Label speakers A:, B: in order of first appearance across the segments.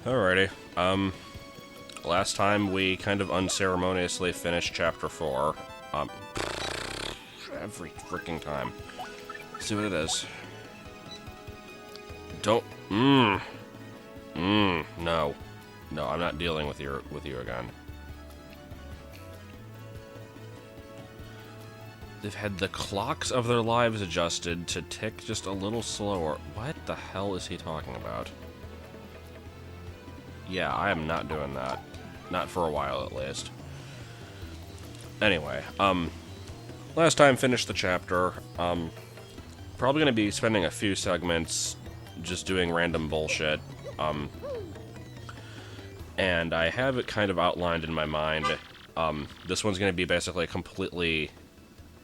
A: Alrighty. Last time we kind of unceremoniously finished Chapter 4. Every freaking time. Let's see what it is. Don't... No. No, I'm not dealing with you again. They've had the clocks of their lives adjusted to tick just a little slower. What the hell is he talking about? Yeah, I am not doing that. Not for a while, at least. Anyway, last time finished the chapter. Probably going to be spending a few segments just doing random bullshit. And I have it kind of outlined in my mind. This one's going to be basically completely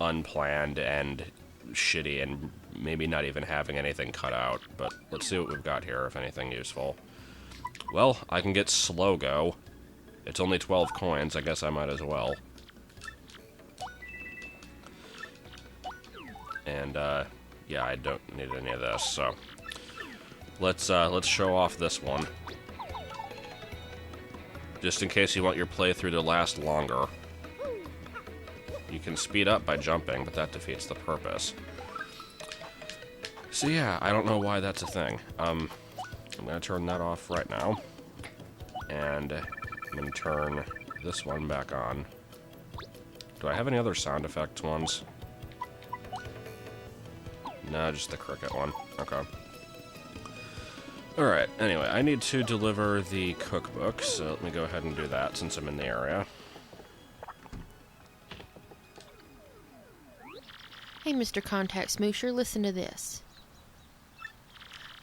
A: unplanned and shitty and maybe not even having anything cut out. But let's see what we've got here, if anything useful. Well, I can get Slow Go. It's only 12 coins, I guess I might as well. And, yeah, I don't need any of this, so... Let's show off this one. Just in case you want your playthrough to last longer. You can speed up by jumping, but that defeats the purpose. So yeah, I don't know why that's a thing. I'm gonna turn that off right now. And I'm gonna turn this one back on. Do I have any other sound effects ones? No, just the cricket one. Okay. Alright, anyway, I need to deliver the cookbook, so let me go ahead and do that since I'm in the area.
B: Hey, Mr. Contact Smoosher, listen to this.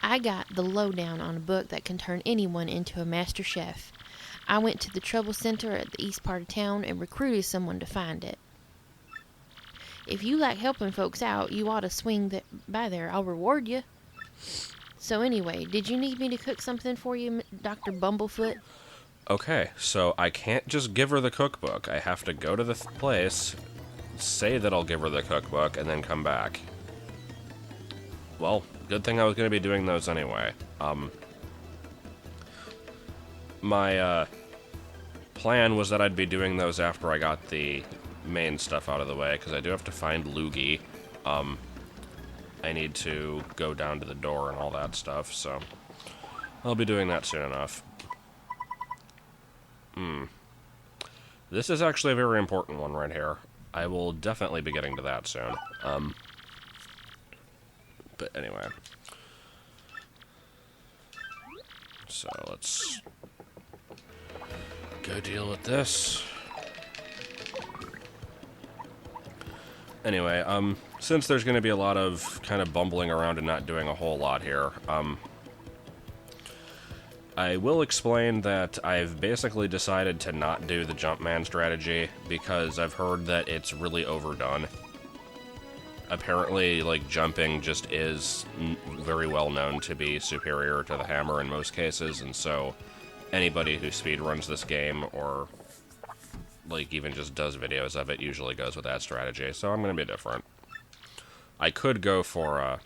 B: I got the lowdown on a book that can turn anyone into a master chef. I went to the Trouble Center at the east part of town and recruited someone to find it. If you like helping folks out, you ought to swing by there. I'll reward you. So anyway, did you need me to cook something for you, Dr. Bumblefoot?
A: Okay, so I can't just give her the cookbook. I have to go to the place, say that I'll give her the cookbook, and then come back. Well, good thing I was going to be doing those anyway. My plan was that I'd be doing those after I got the main stuff out of the way, because I do have to find Loogie. I need to go down to the door and all that stuff, so I'll be doing that soon enough. This is actually a very important one right here. I will definitely be getting to that soon. But anyway. So let's go deal with this. Anyway, since there's going to be a lot of kind of bumbling around and not doing a whole lot here, I will explain that I've basically decided to not do the Jumpman strategy because I've heard that it's really overdone. Apparently, like, jumping just is very well known to be superior to the hammer in most cases, and so anybody who speedruns this game or like even just does videos of it usually goes with that strategy, so I'm going to be different. I could go for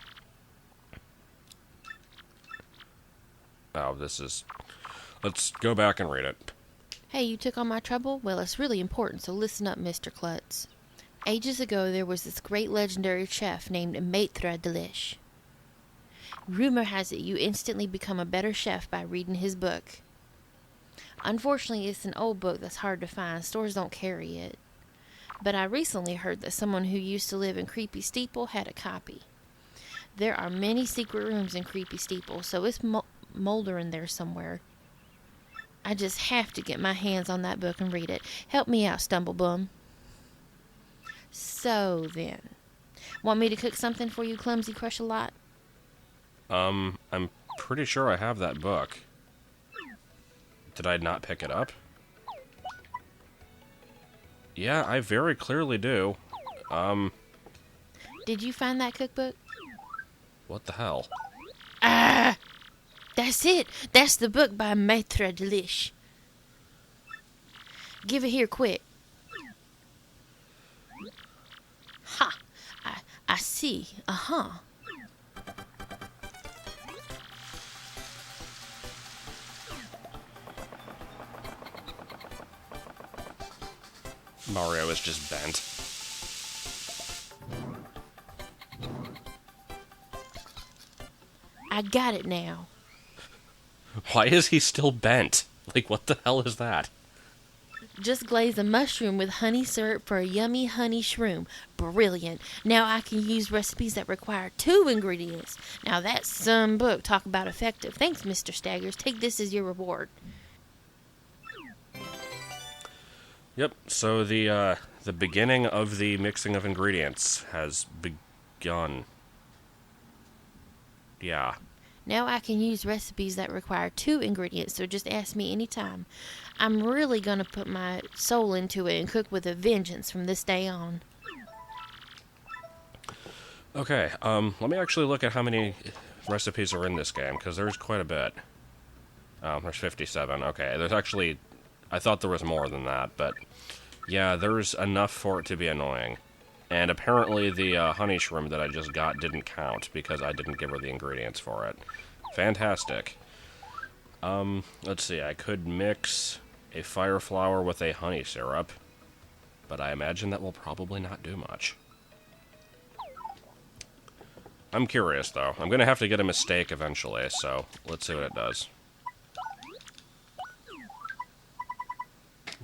A: oh, this is... Let's go back and read it.
B: Hey, you took on my trouble? Well, it's really important, so listen up, Mr. Klutz. Ages ago, there was this great legendary chef named Maitre Delish. Rumor has it you instantly become a better chef by reading his book. Unfortunately, it's an old book that's hard to find. Stores don't carry it. But I recently heard that someone who used to live in Creepy Steeple had a copy. There are many secret rooms in Creepy Steeple, so it's moldering there somewhere. I just have to get my hands on that book and read it. Help me out, Stumblebum. So then, want me to cook something for you, Clumsy Crush-a-Lot?
A: I'm pretty sure I have that book. Did I not pick it up? Yeah, I very clearly do.
B: Did you find that cookbook?
A: What the hell?
B: Ah! That's it! That's the book by Maitre Delish. Give it here quick. Ha! I see. Uh-huh.
A: Mario is just bent.
B: I got it now.
A: Why is he still bent? Like, what the hell is that?
B: Just glaze a mushroom with honey syrup for a yummy honey shroom. Brilliant. Now I can use recipes that require 2 ingredients. Now that's some book. Talk about effective. Thanks, Mr. Staggers. Take this as your reward.
A: Yep, so the beginning of the mixing of ingredients has begun. Yeah.
B: Now I can use recipes that require 2 ingredients, so just ask me anytime. I'm really gonna put my soul into it and cook with a vengeance from this day on.
A: Okay, let me actually look at how many recipes are in this game, because there's quite a bit. Oh, there's 57. Okay, there's actually... I thought there was more than that, but... Yeah, there's enough for it to be annoying. And apparently the honey shroom that I just got didn't count, because I didn't give her the ingredients for it. Fantastic. Let's see, I could mix a fire flower with a honey syrup, but I imagine that will probably not do much. I'm curious, though. I'm gonna have to get a mistake eventually, so let's see what it does.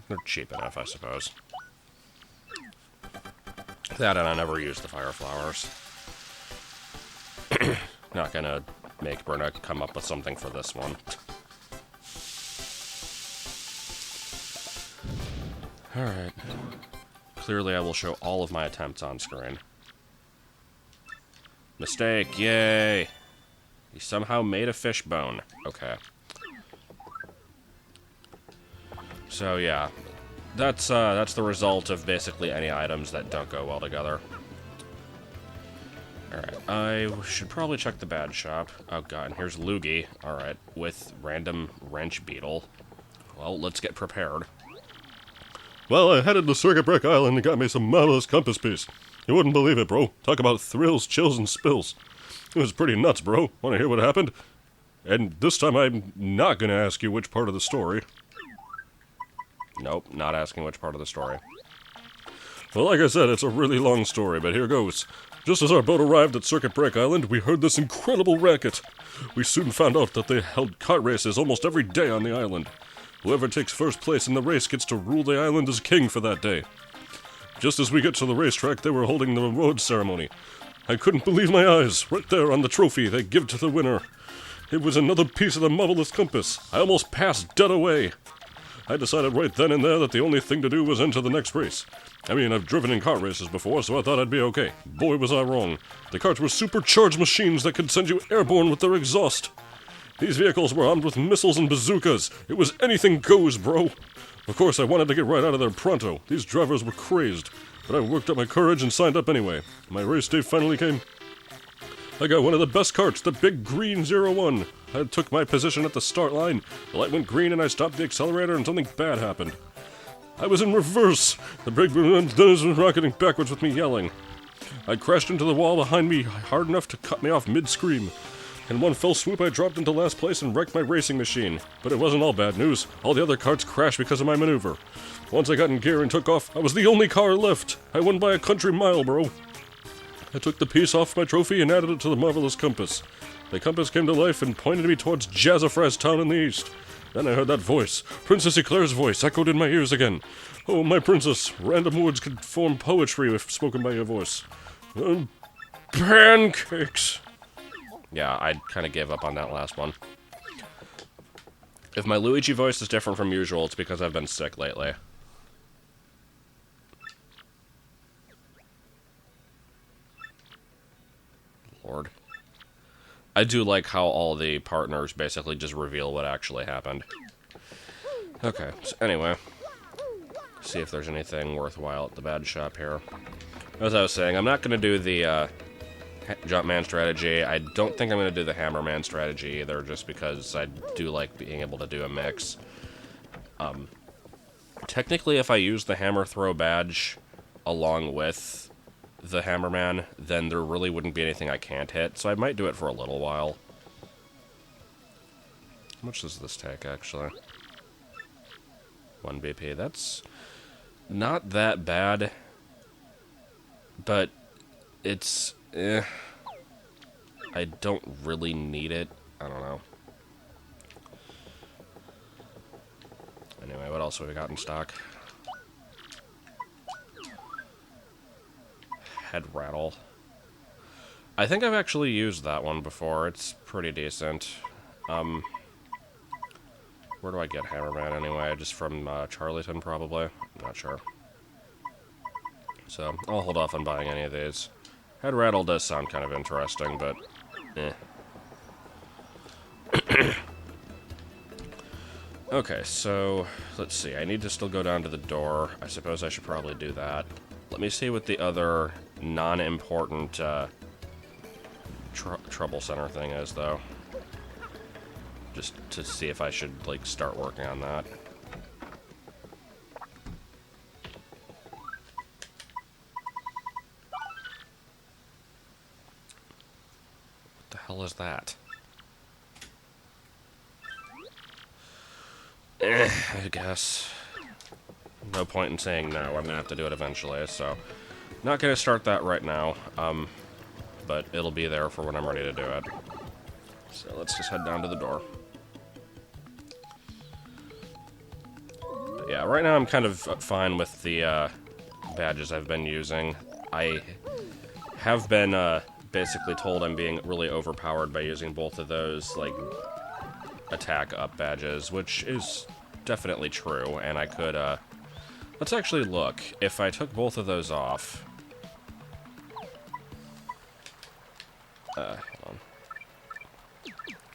A: They're cheap enough, I suppose. That and I never use the fire flowers. Not gonna make Bruna come up with something for this one. Alright. Clearly I will show all of my attempts on screen. Mistake, yay! He somehow made a fishbone. Okay. So yeah, that's the result of basically any items that don't go well together. Alright, I should probably check the badge shop. Oh god, and here's Loogie, alright, with random wrench beetle. Well, let's get prepared.
C: Well, I headed to Circuit Break Island and got me some marvelous compass piece. You wouldn't believe it, bro. Talk about thrills, chills, and spills. It was pretty nuts, bro. Want to hear what happened? And this time I'm not going to ask you which part of the story.
A: Nope, not asking which part of the story.
C: Well, like I said, it's a really long story, but here goes. Just as our boat arrived at Circuit Break Island, we heard this incredible racket. We soon found out that they held kart races almost every day on the island. Whoever takes first place in the race gets to rule the island as king for that day. Just as we get to the racetrack, they were holding the award ceremony. I couldn't believe my eyes. Right there on the trophy they give to the winner. It was another piece of the marvelous compass. I almost passed dead away. I decided right then and there that the only thing to do was enter the next race. I mean, I've driven in kart races before, so I thought I'd be okay. Boy, was I wrong. The karts were supercharged machines that could send you airborne with their exhaust. These vehicles were armed with missiles and bazookas. It was anything goes, bro. Of course, I wanted to get right out of there pronto. These drivers were crazed. But I worked up my courage and signed up anyway. My race day finally came. I got one of the best karts, the big green 01. I took my position at the start line. The light went green and I stopped the accelerator and something bad happened. I was in reverse. The big was rocketing backwards with me yelling. I crashed into the wall behind me hard enough to cut me off mid-scream. In one fell swoop, I dropped into last place and wrecked my racing machine. But it wasn't all bad news. All the other karts crashed because of my maneuver. Once I got in gear and took off, I was the only car left. I won by a country mile, bro. I took the piece off my trophy and added it to the marvelous compass. The compass came to life and pointed me towards Jazzafras Town in the east. Then I heard that voice. Princess Eclair's voice echoed in my ears again. Oh, my princess, random words could form poetry if spoken by your voice. Pancakes.
A: Yeah, I kind of gave up on that last one. If my Luigi voice is different from usual, it's because I've been sick lately. Lord. I do like how all the partners basically just reveal what actually happened. Okay, so anyway. See if there's anything worthwhile at the badge shop here. As I was saying, I'm not going to do the Jumpman strategy. I don't think I'm going to do the Hammerman strategy either, just because I do like being able to do a mix. Technically, if I use the Hammer Throw badge along with the Hammerman, then there really wouldn't be anything I can't hit, so I might do it for a little while. How much does this take, actually? 1 BP, that's not that bad, but it's, I don't really need it. I don't know. Anyway, what else have we got in stock? Head rattle. I think I've actually used that one before. It's pretty decent. Where do I get Hammerman anyway? Just from Charlieton, probably? I'm not sure. So, I'll hold off on buying any of these. Head rattle does sound kind of interesting, but Okay, so, let's see. I need to still go down to the door. I suppose I should probably do that. Let me see what the other non-important trouble center thing is, though. Just to see if I should, like, start working on that. What the hell is that? I guess. No point in saying no. I'm gonna have to do it eventually, so not gonna start that right now. But it'll be there for when I'm ready to do it. So let's just head down to the door. But yeah, right now I'm kind of fine with the badges I've been using. I have been basically told I'm being really overpowered by using both of those, like, attack up badges, which is definitely true, and I could, let's actually look. If I took both of those off... hold on.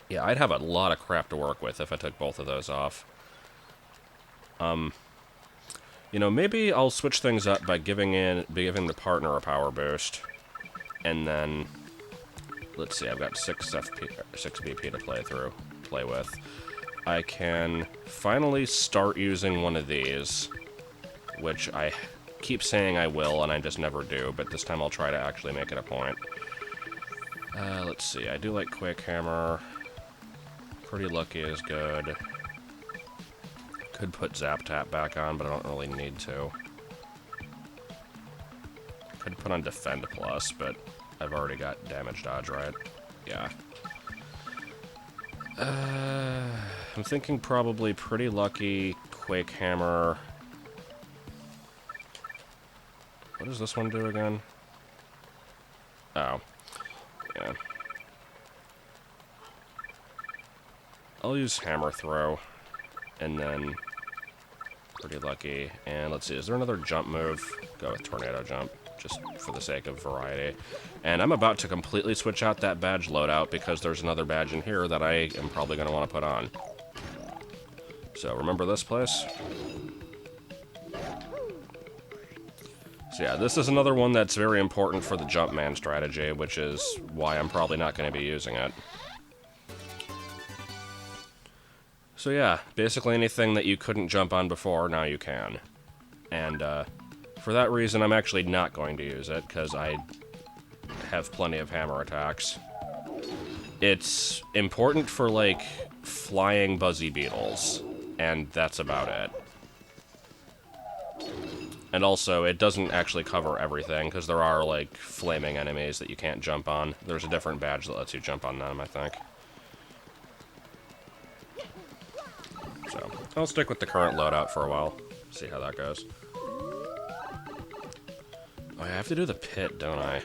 A: Yeah, I'd have a lot of crap to work with if I took both of those off. You know, maybe I'll switch things up by giving the partner a power boost, and then... Let's see, I've got 6 BP to play with. I can finally start using one of these, which I keep saying I will, and I just never do, but this time I'll try to actually make it a point. Let's see, I do like Quick Hammer. Pretty Lucky is good. Could put Zap Tap back on, but I don't really need to. Could put on Defend Plus, but I've already got Damage Dodge, right? Yeah. I'm thinking probably Pretty Lucky, Quake Hammer. What does this one do again? Oh. Yeah. I'll use Hammer Throw, and then Pretty Lucky. And let's see, is there another jump move? Go with Tornado Jump, just for the sake of variety. And I'm about to completely switch out that badge loadout because there's another badge in here that I am probably going to want to put on. So remember this place? So yeah, this is another one that's very important for the Jumpman strategy, which is why I'm probably not going to be using it. So yeah, basically anything that you couldn't jump on before, now you can. And for that reason, I'm actually not going to use it, because I have plenty of hammer attacks. It's important for, like, flying buzzy beetles, and that's about it. And also, it doesn't actually cover everything, because there are, like, flaming enemies that you can't jump on. There's a different badge that lets you jump on them, I think. So, I'll stick with the current loadout for a while, see how that goes. Oh, I have to do the pit, don't I?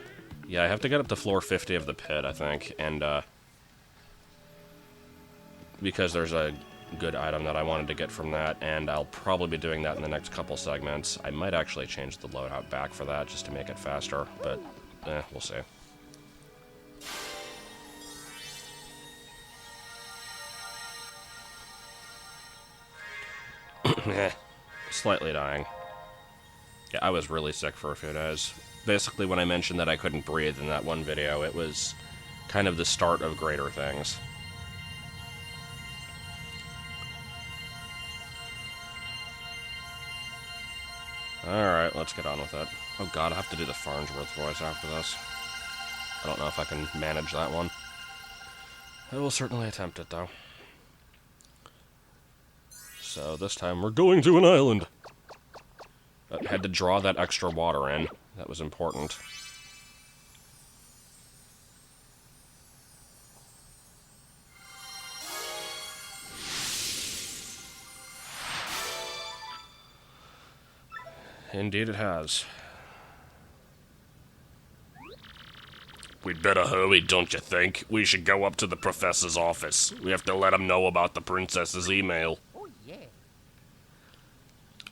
A: Yeah, I have to get up to floor 50 of the pit, I think, and, because there's a good item that I wanted to get from that, and I'll probably be doing that in the next couple segments. I might actually change the loadout back for that, just to make it faster, but, we'll see. Slightly dying. Yeah, I was really sick for a few days. Basically, when I mentioned that I couldn't breathe in that one video, it was kind of the start of greater things. Alright, let's get on with it. Oh god, I have to do the Farnsworth voice after this. I don't know if I can manage that one. I will certainly attempt it, though. So, this time we're going to an island! Had to draw that extra water in. That was important. Indeed it has.
C: We'd better hurry, don't you think? We should go up to the professor's office. We have to let him know about the princess's email.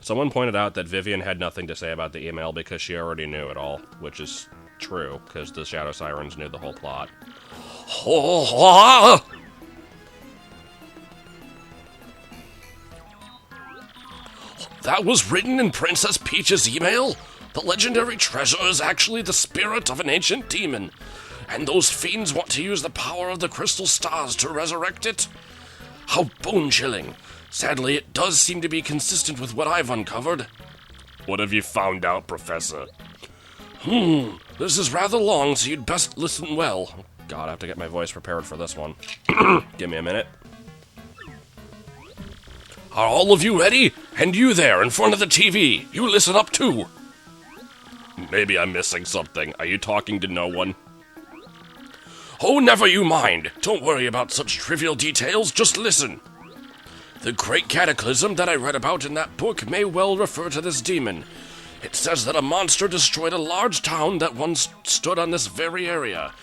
A: Someone pointed out that Vivian had nothing to say about the email because she already knew it all, which is true, because the Shadow Sirens knew the whole plot.
C: That was written in Princess Peach's email? The legendary treasure is actually the spirit of an ancient demon, and those fiends want to use the power of the crystal stars to resurrect it? How bone-chilling. Sadly, it does seem to be consistent with what I've uncovered. What have you found out, Professor? This is rather long, so you'd best listen well.
A: God, I have to get my voice prepared for this one. Give me a minute.
C: Are all of you ready? And you there, in front of the TV, you listen up too. Maybe I'm missing something. Are you talking to no one? Oh, never you mind. Don't worry about such trivial details, just listen. The great cataclysm that I read about in that book may well refer to this demon. It says that a monster destroyed a large town that once stood on this very area.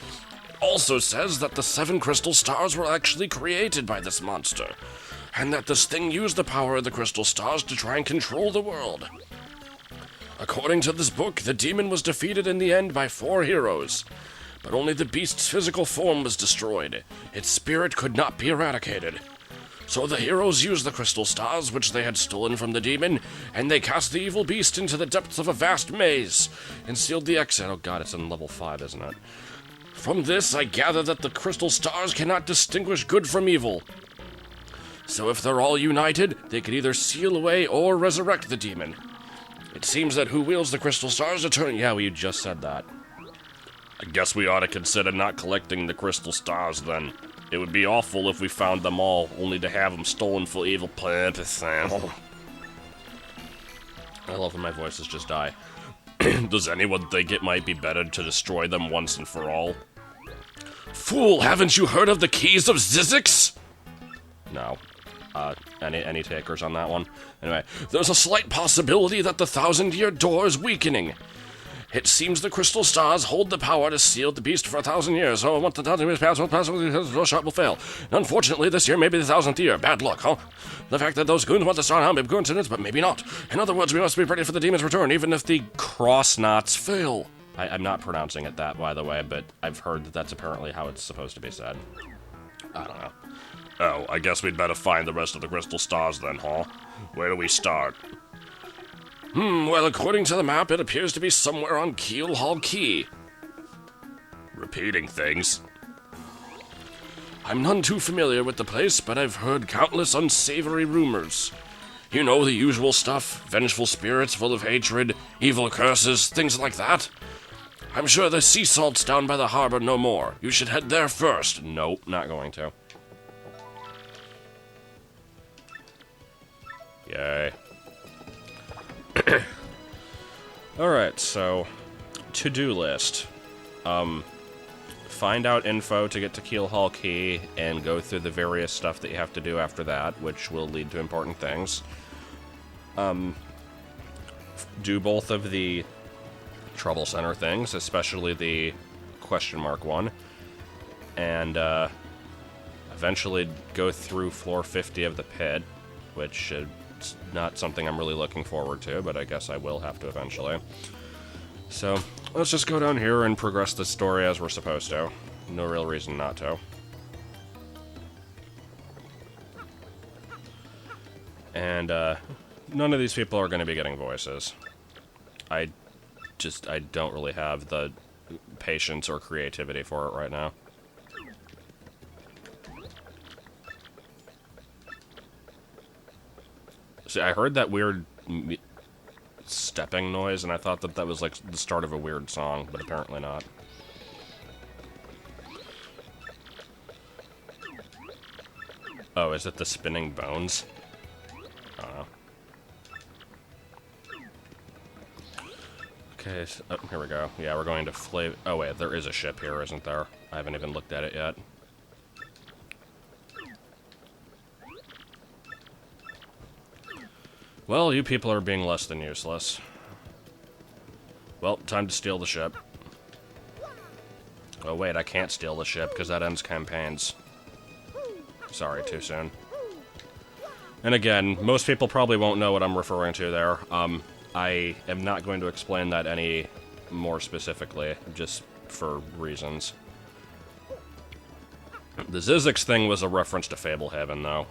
C: It also says that the 7 crystal stars were actually created by this monster, and that this thing used the power of the crystal stars to try and control the world. According to this book, the demon was defeated in the end by 4 heroes, but only the beast's physical form was destroyed. Its spirit could not be eradicated. So the heroes used the crystal stars, which they had stolen from the demon, and they cast the evil beast into the depths of a vast maze, and sealed the exit. Oh god, it's in level 5, isn't it? From this, I gather that the crystal stars cannot distinguish good from evil. So if they're all united, they could either seal away or resurrect the demon. It seems that who wields the crystal stars determine...
A: Yeah, well, you just said that.
C: I guess we ought to consider not collecting the crystal stars, then. It would be awful if we found them all, only to have them stolen for evil purposes.
A: I love when my voices just die.
C: Does anyone think it might be better to destroy them once and for all? Fool, haven't you heard of the keys of Zizix?
A: No. Any takers on that one? Anyway,
C: there's a slight possibility that the 1,000-year door is weakening. It seems the crystal stars hold the power to seal the beast for 1,000 years, so once the 1,000 years pass, no shot will fail. Unfortunately, this year may be the 1,000th year. Bad luck, huh? The fact that those goons want to start out may be coincidence, but maybe not. In other words, we must be ready for the demon's return, even if the cross-knots fail.
A: I'm not pronouncing it that, by the way, but I've heard that that's apparently how it's supposed to be said. I don't know.
C: Oh, I guess we'd better find the rest of the crystal stars then, huh? Where do we start? Well, according to the map, it appears to be somewhere on Keel Hall Key. Repeating things. I'm none too familiar with the place, but I've heard countless unsavory rumors. You know, the usual stuff. Vengeful spirits full of hatred, evil curses, things like that. I'm sure the sea salt's down by the harbor no more. You should head there first.
A: Nope, not going to. Yay. Alright, so to-do list. Find out info to get to Keel Hall Key and go through the various stuff that you have to do after that, which will lead to important things. Do both of the Trouble Center things, especially the question mark one, and eventually go through floor 50 of the pit, which it's not something I'm really looking forward to, but I guess I will have to eventually. So, let's just go down here and progress the story as we're supposed to. No real reason not to. And, none of these people are going to be getting voices. I don't really have the patience or creativity for it right now. See, I heard that weird stepping noise, and I thought that that was like the start of a weird song, but apparently not. Oh, is it the spinning bones? I don't know. Okay, so, oh, here we go. Yeah, we're going to Flavio. Oh, wait, there is a ship here, isn't there? I haven't even looked at it yet. Well, you people are being less than useless. Well, time to steal the ship. Oh, wait, I can't steal the ship because that ends campaigns. Sorry, too soon. And again, most people probably won't know what I'm referring to there. I am not going to explain that any more specifically, just for reasons. The Zizix thing was a reference to Fablehaven, though.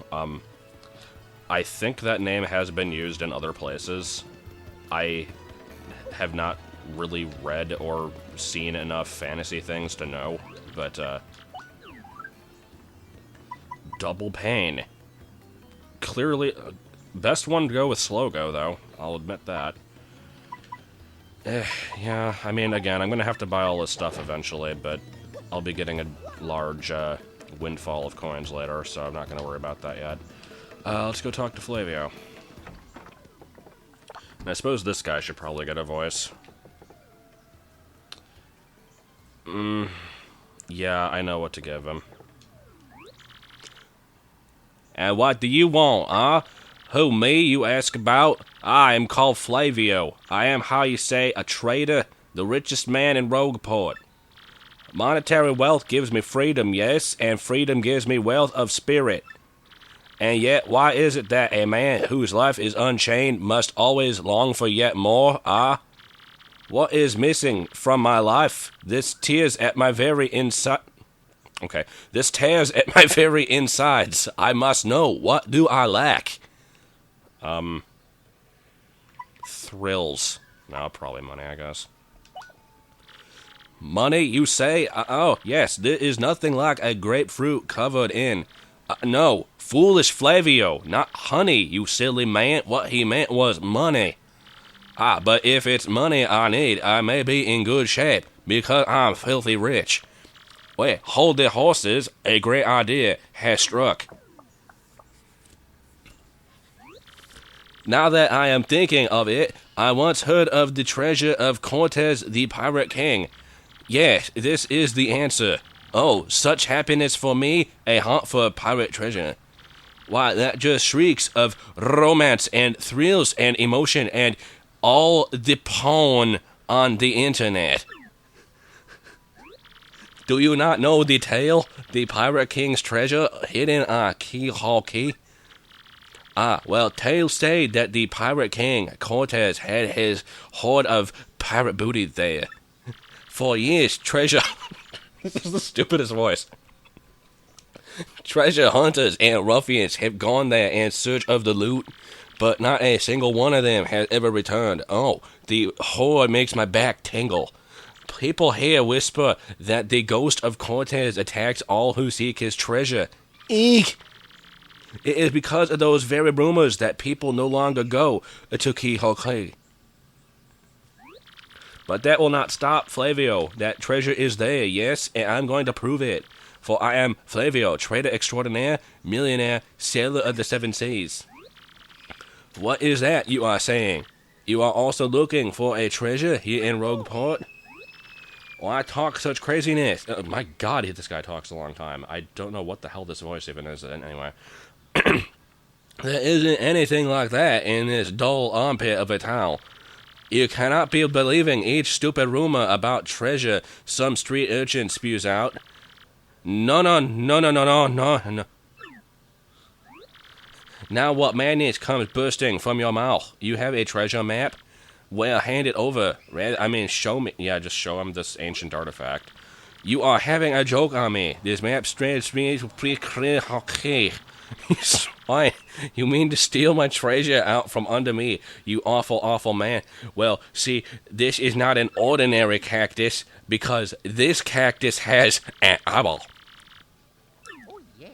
A: I think that name has been used in other places. I have not really read or seen enough fantasy things to know, but, Double Pain. Clearly, best one to go with Slogo, though. I'll admit that. Yeah, I mean, again, I'm gonna have to buy all this stuff eventually, but I'll be getting a large, windfall of coins later, so I'm not gonna worry about that yet. Let's go talk to Flavio. And I suppose this guy should probably get a voice. Yeah, I know what to give him. And what do you want, huh? Who, me, you ask about? I am called Flavio. I am, how you say, a trader, the richest man in Rogueport. Monetary wealth gives me freedom, yes, and freedom gives me wealth of spirit. And yet, why is it that a man whose life is unchained must always long for yet more, ah? What is missing from my life? This tears at my very inside. Okay, this tears at my very insides. I must know, what do I lack? Thrills. No, probably money, I guess. Money, you say? Oh, yes, there is nothing like a grapefruit covered in. No, foolish Flavio, not honey, you silly man. What he meant was money. But if it's money I need, I may be in good shape, because I'm filthy rich. Wait, hold the horses, a great idea has struck. Now that I am thinking of it, I once heard of the treasure of Cortez the Pirate King. Yes, this is the answer. Oh, such happiness for me, a hunt for pirate treasure. Why, that just shrieks of romance and thrills and emotion and all the porn on the internet. Do you not know the tale? The Pirate King's treasure hidden on Keyhole Key? Well, tales say that the Pirate King, Cortez, had his hoard of pirate booty there. For years, treasure... This is the stupidest voice. Treasure hunters and ruffians have gone there in search of the loot, but not a single one of them has ever returned. Oh, the hoard makes my back tingle. People here whisper that the ghost of Cortez attacks all who seek his treasure. Eek! It is because of those very rumors that people no longer go to Keyhole. But that will not stop Flavio. That treasure is there, yes, and I'm going to prove it. For I am Flavio, trader extraordinaire, millionaire, sailor of the seven seas. What is that you are saying? You are also looking for a treasure here in Rogueport? Why talk such craziness? My God, this guy talks a long time. I don't know what the hell this voice even is. Anyway. There isn't anything like that in this dull armpit of a town. You cannot be believing each stupid rumor about treasure some street urchin spews out. No. Now what madness comes bursting from your mouth? You have a treasure map? Well, hand it over. Show me. Yeah, just show him this ancient artifact. You are having a joke on me. This map strands me okay. Why? You mean to steal my treasure out from under me, you awful, awful man? Well, see, this is not an ordinary cactus, because this cactus has an eyeball. Oh, yeah.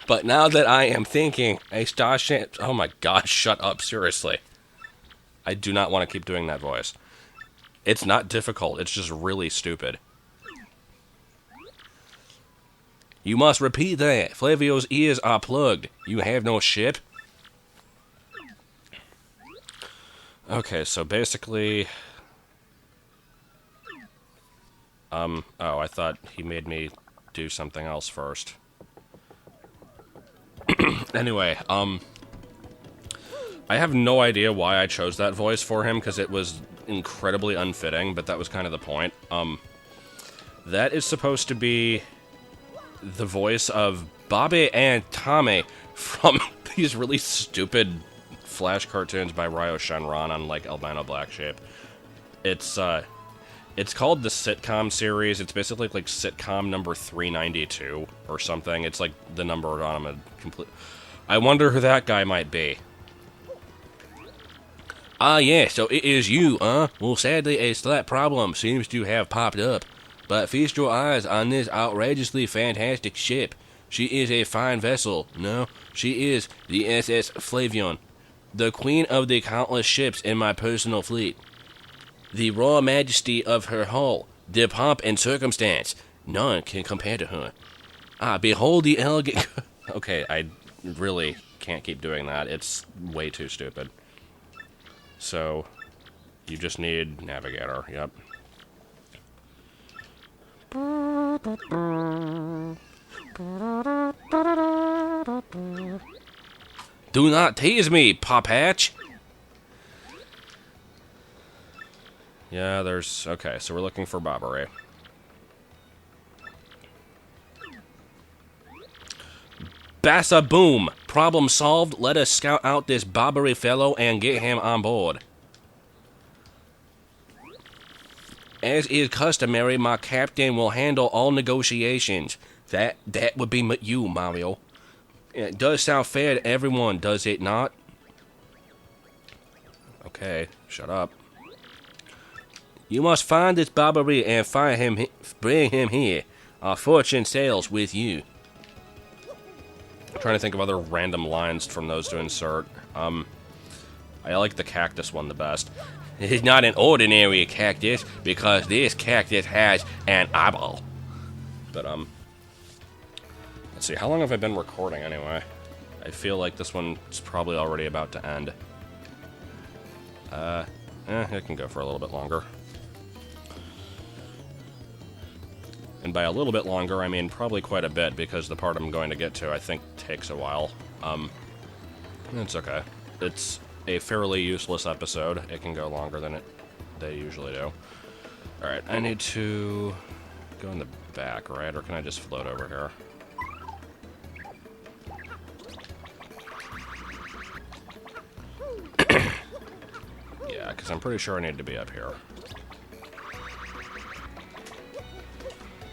A: But now that I am thinking, a starship... Oh my God, shut up, seriously. I do not want to keep doing that voice. It's not difficult, it's just really stupid. You must repeat that. Flavio's ears are plugged. You have no ship? Okay, so basically, Oh, I thought he made me do something else first. Anyway, I have no idea why I chose that voice for him, because it was incredibly unfitting, but that was kind of the point. That is supposed to be the voice of Bobby and Tommy from these really stupid Flash cartoons by Ryo Shenron on, like, albino black sheep. It's called the Sitcom series. It's basically like Sitcom number 392 or something. It's like the number on them. I wonder who that guy might be. Ah, yeah, so it is you, huh? Well, sadly, a slight problem seems to have popped up. But feast your eyes on this outrageously fantastic ship. She is a fine vessel. No, she is the SS Flavian, the queen of the countless ships in my personal fleet. The raw majesty of her hull, the pomp and circumstance, none can compare to her. Ah, behold the elegant... Okay, I really can't keep doing that. It's way too stupid. So, you just need Navigator, yep. Do not tease me, Popatch! Yeah, there's... Okay, so we're looking for Bobbery. Bassa boom! Problem solved. Let us scout out this Bobbery fellow and get him on board. As is customary, my captain will handle all negotiations. That would be you, Mario. It does sound fair to everyone, does it not? Okay, shut up. You must find this Bobbery and find him, bring him here. Our fortune sails with you. I'm trying to think of other random lines from those to insert. I like the cactus one the best. It is not an ordinary cactus, because this cactus has an eyeball. But, let's see, how long have I been recording anyway? I feel like this one's probably already about to end. It can go for a little bit longer. And by a little bit longer, I mean probably quite a bit, because the part I'm going to get to, I think, takes a while. It's okay. It's a fairly useless episode. It can go longer than they usually do. Alright, I need to go in the back, right? Or can I just float over here? Yeah, because I'm pretty sure I need to be up here.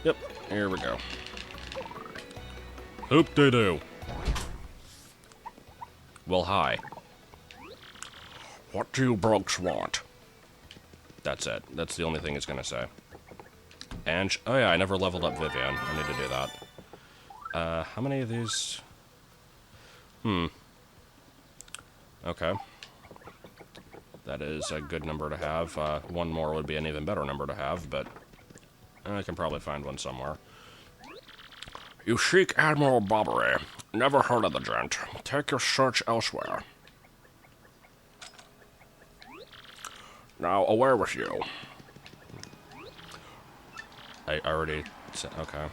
A: Yep, here we go.
C: Hoop-de-doo.
A: Well, hi.
C: What do you Bronx want?
A: That's it. That's the only thing it's gonna say. And, oh yeah, I never leveled up Vivian. I need to do that. How many of these? Okay. That is a good number to have. One more would be an even better number to have, but I can probably find one somewhere.
C: You seek Admiral Bobbery. Never heard of the gent. Take your search elsewhere. Now, away with you.
A: I already said, okay.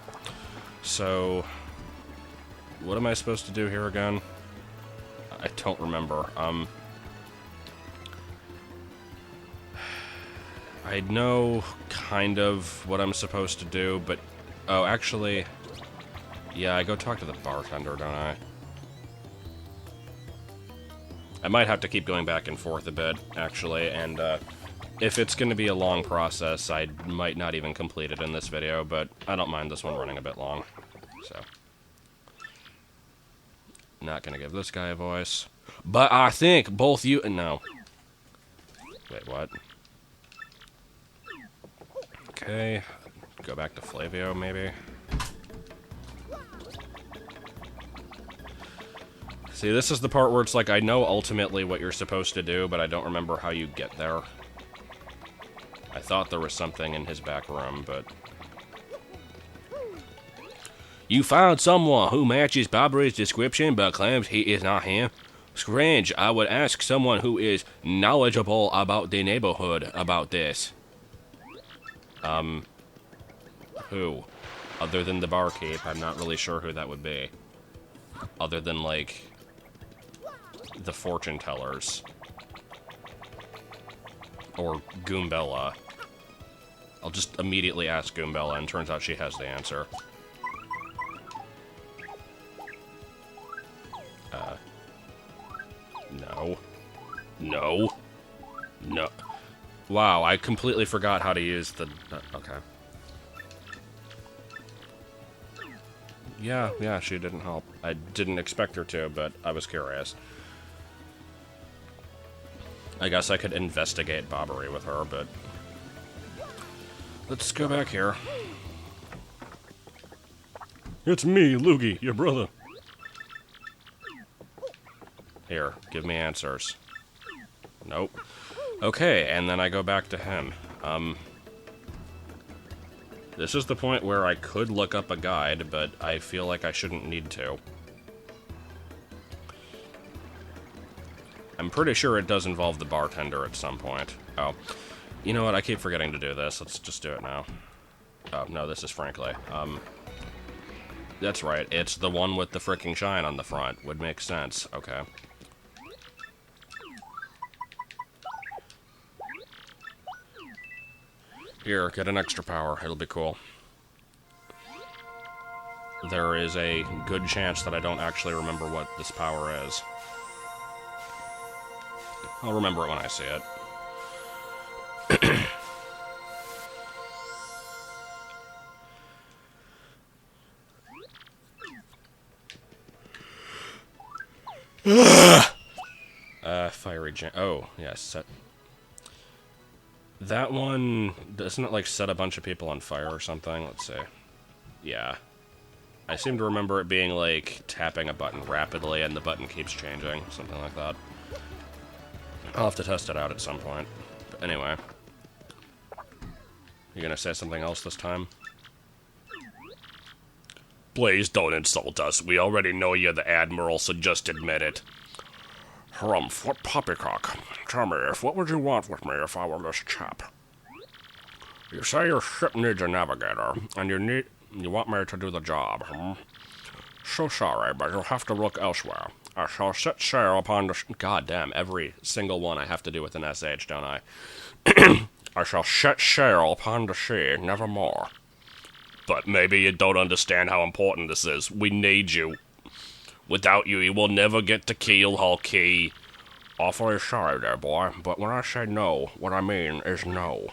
A: So, what am I supposed to do here again? I don't remember. I know kind of what I'm supposed to do, but... Oh, actually... Yeah, I go talk to the bartender, don't I? I might have to keep going back and forth a bit, actually, and, if it's going to be a long process, I might not even complete it in this video, but I don't mind this one running a bit long, so... Not gonna give this guy a voice. But I think both you... No. Wait, what? Okay, go back to Flavio, maybe? See, this is the part where it's like, I know ultimately what you're supposed to do, but I don't remember how you get there. I thought there was something in his back room, but... You found someone who matches Bobbery's description, but claims he is not him? Strange, I would ask someone who is knowledgeable about the neighborhood about this. Who? Other than the barkeep, I'm not really sure who that would be. Other than, like, the fortune tellers. Or Goombella. I'll just immediately ask Goombella, and turns out she has the answer. No. No. No. Wow, I completely forgot how to use the... okay. Yeah, she didn't help. I didn't expect her to, but I was curious. I guess I could investigate Bobbery with her, but... let's go back here.
C: It's me, Loogie, your brother.
A: Here, give me answers. Nope. Okay, and then I go back to him. This is the point where I could look up a guide, but I feel like I shouldn't need to. I'm pretty sure it does involve the bartender at some point. Oh, you know what? I keep forgetting to do this. Let's just do it now. Oh, no, this is Frankly. That's right. It's the one with the fricking shine on the front. Would make sense. Okay. Here, get an extra power. It'll be cool. There is a good chance that I don't actually remember what this power is. I'll remember it when I see it. Fiery jam. Oh, yes. Set. That one, doesn't it, like, set a bunch of people on fire or something? Let's see. Yeah. I seem to remember it being, like, tapping a button rapidly and the button keeps changing. Something like that. I'll have to test it out at some point. But anyway. You gonna say something else this time?
C: Please don't insult us. We already know you're the Admiral, so just admit it. Harumph, what poppycock? Tell me, what would you want with me if I were this chap? You say your ship needs a navigator, and you want me to do the job, hmm? So sorry, but you'll have to look elsewhere. I shall set sail upon the...
A: God damn, every single one I have to do with an SH, don't I?
C: I shall set sail upon the sea, nevermore. But maybe you don't understand how important this is. We need you. Without you, you will never get to Keelhaul Key. Awfully sorry there, boy, but when I say no, what I mean is no.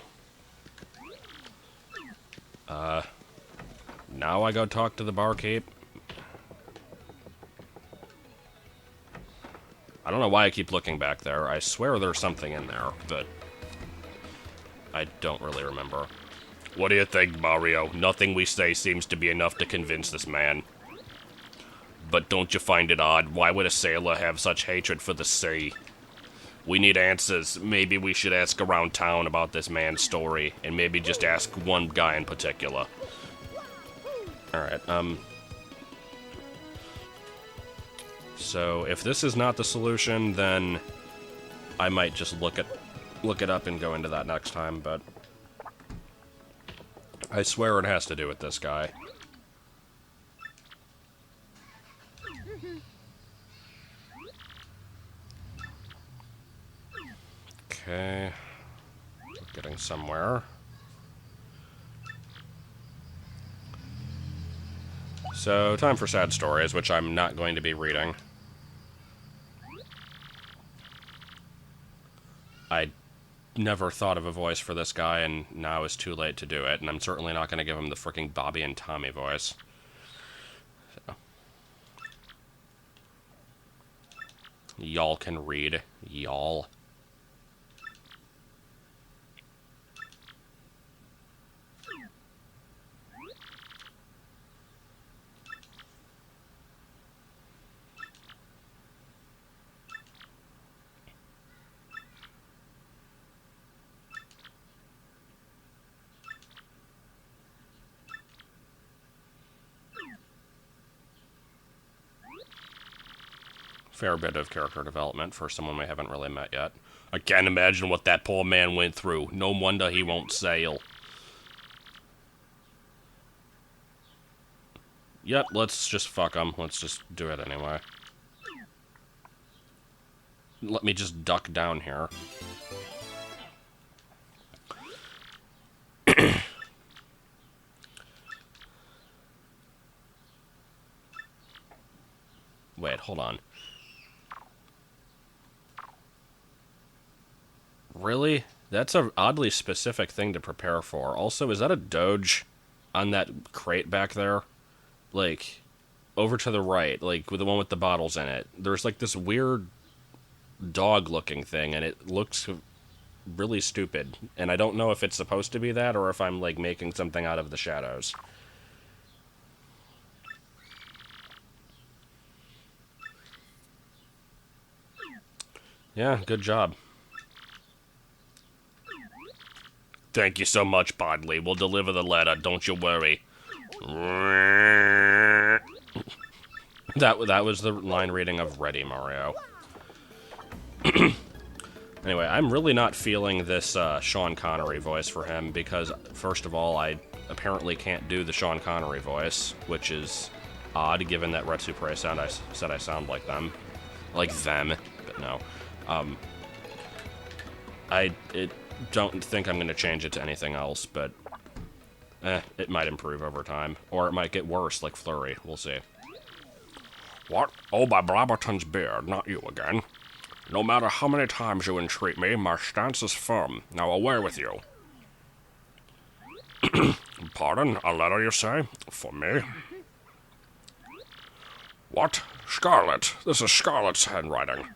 A: Now I go talk to the barkeep. I don't know why I keep looking back there. I swear there's something in there, but I don't really remember.
C: What do you think, Mario? Nothing we say seems to be enough to convince this man. But don't you find it odd? Why would a sailor have such hatred for the sea? We need answers. Maybe we should ask around town about this man's story, and maybe just ask one guy in particular.
A: Alright, so if this is not the solution, then I might just look it up and go into that next time, but I swear it has to do with this guy. Okay, getting somewhere. So, time for sad stories, which I'm not going to be reading. I never thought of a voice for this guy, and now it's too late to do it, and I'm certainly not going to give him the fricking Bobby and Tommy voice. So. Y'all can read. Y'all. Fair bit of character development for someone we haven't really met yet.
C: I can't imagine what that poor man went through. No wonder he won't sail.
A: Yep, let's just fuck them. Let's just do it anyway. Let me just duck down here. Wait, hold on. Really? That's an oddly specific thing to prepare for. Also, is that a doge on that crate back there? Like, over to the right, like, with the one with the bottles in it. There's, like, this weird dog-looking thing, and it looks really stupid. And I don't know if it's supposed to be that, or if I'm, like, making something out of the shadows. Yeah, good job. Thank you so much, Bodley. We'll deliver the letter, don't you worry. That was the line reading of Ready, Mario. Anyway, I'm really not feeling this Sean Connery voice for him because, first of all, I apparently can't do the Sean Connery voice, which is odd given that Retsupre said I sound like them. Like them, but no. I don't think I'm going to change it to anything else, but it might improve over time. Or it might get worse, like Flurry. We'll see.
C: What? Oh, by Brabberton's beard, not you again. No matter how many times you entreat me, my stance is firm. Now away with you. Pardon, a letter, you say? For me? What? Scarlett. This is Scarlett's handwriting.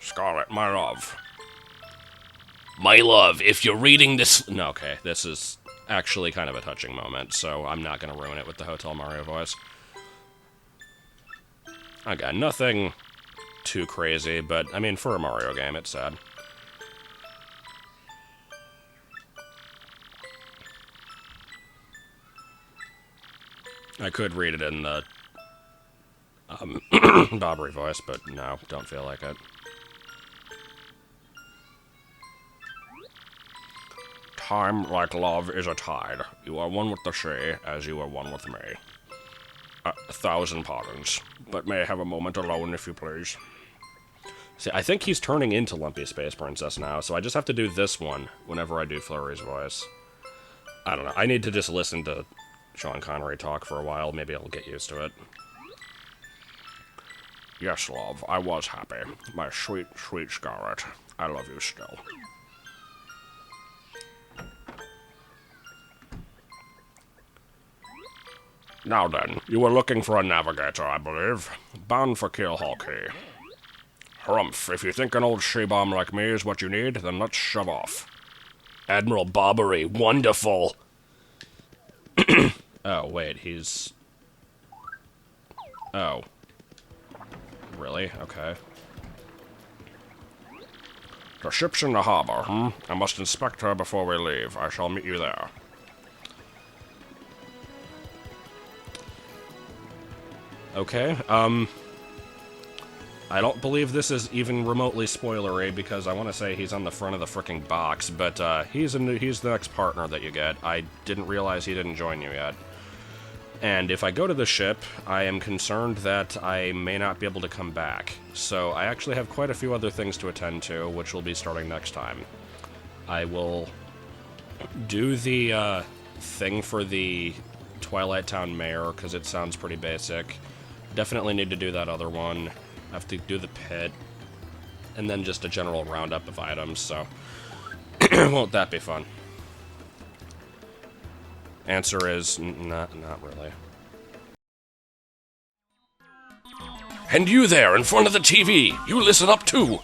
C: Scarlett, my love.
A: My love, if you're reading this... No, okay, this is actually kind of a touching moment, so I'm not going to ruin it with the Hotel Mario voice. Okay, nothing too crazy, but, I mean, for a Mario game, it's sad. I could read it in the Bobbery voice, but no, don't feel like it.
C: Time, like love, is a tide. You are one with the sea, as you are one with me. 1,000 pardons, but may I have a moment alone, if you please?
A: See, I think he's turning into Lumpy Space Princess now, so I just have to do this one whenever I do Flurry's voice. I don't know, I need to just listen to Sean Connery talk for a while, maybe I'll get used to it.
C: Yes, love, I was happy. My sweet, sweet Scarlett. I love you still. Now then, you were looking for a navigator, I believe. Bound for Keelhawkey. Harumph, if you think an old she-bomb like me is what you need, then let's shove off.
A: Admiral Bobbery, wonderful! Oh, wait, he's... Oh. Really? Okay.
C: The ship's in the harbor, I must inspect her before we leave. I shall meet you there.
A: Okay, I don't believe this is even remotely spoilery, because I want to say he's on the front of the frickin' box, but, he's the next partner that you get. I didn't realize he didn't join you yet. And if I go to the ship, I am concerned that I may not be able to come back. So I actually have quite a few other things to attend to, which will be starting next time. I will do the, thing for the Twilight Town Mayor, because it sounds pretty basic. Definitely need to do that other one. Have to do the pit. And then just a general roundup of items, so... Won't that be fun? Answer is... not really.
C: And you there, in front of the TV, you listen up too!